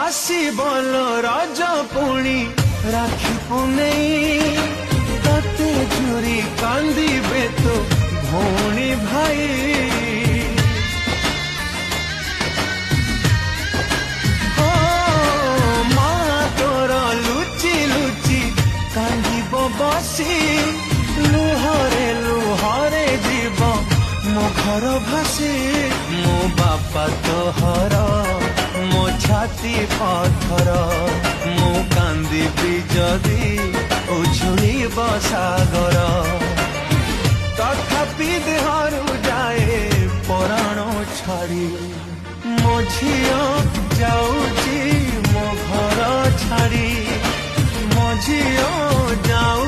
आसीबल रज पुणी राखी पुनेई तते झुरी कांदिबे तो भौणी भाई हो मा तोर लुचि लुचि कांदिब बसी लुहरे जीव मो घर भासी मो बापा तोहर मो छाती पत्थर मो कांदी जदि उछुड़ब सागर तथापि देहरु जाए पराण छाड़ी मो झियो जाऊची मो घर छाड़ी मो झियो जाऊ